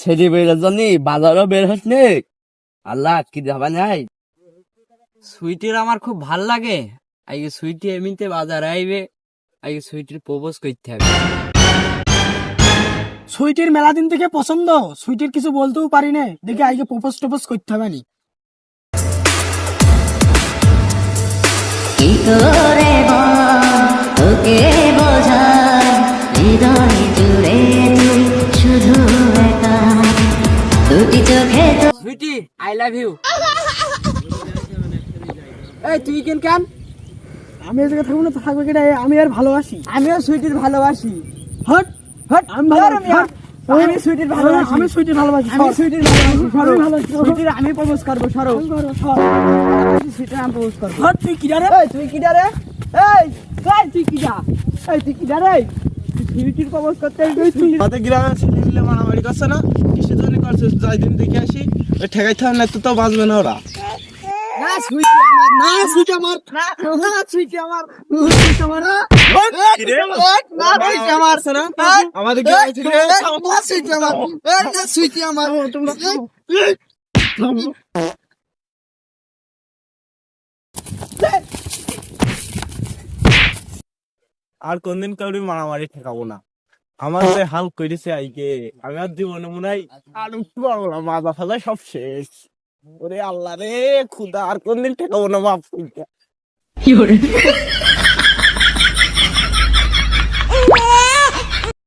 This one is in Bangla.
ছেলে বেরোর জন্য বাজারও বের হস নে। আল্লাহ কি যাবা নাই। সুইটির আমার খুব ভাল লাগে। আগে সুইটি এমনিতে বাজার আইবে, আগে সুইটির প্রপোজ করতে হবে। সুইটির মেলা দিন থেকে পছন্দ, সুইটির কিছু বলতেও পারি না, দেখে আগে প্রপোজ টপোজ করতে হবে নি। কি করে তোকে বোঝাই, হৃদয় জুড়ে তুই শুধু একা, দুটি চোখে সুইটি আই লাভ ইউ। এই তুই কেন কেন? আমি এই জায়গায় থাকবো না তো থাকবে কেটে, আমি আর ভালোবাসি। আমিও সুইটির ভালোবাসি। হট হট, আমি ভালোবাসি। আমি সুইটির ভালোবাসি। আমি সুইটির ভালোবাসি। আমি সুইটির ভালোবাসি। আমি ভালোবাসি। সুইটির আমি প্রপোজ করবো, সরো। সুইটির আমি প্রপোজ করবো। হট, তুই কি রে? এই তুই কিডা রে? এই তুই কিডা? এই তুই কিডা রে? সুইটির প্রপোজ করতে তুই আমাদের গ্রামে ছেলে মিলে মারামারি করছে না, কিসের জন্য করছে যাই দিন দেখে আসি। ওই ঠেকাইতে হবে না, তো বাঁচবে না ওরা। না সুইটি আমার, না সুইটি আমার, না সুইটি আমার, সুইটি আমার না, সুইটি আমার না আমাদের গ্রামে ছেলে না সুইটি আমার, না সুইটি আমার। আর কোনদিন কাউরি মারামারি ঠেকাবো না। আমার যে হাল করেছে আইকে, আমি আর জীবনে মনে হয় আর উঠতে পারবো না, মাজা ফাজা সব শেষ। ওরে আল্লাহ রে খুদা, আর কোনদিন ঠেকাবো না বাপ।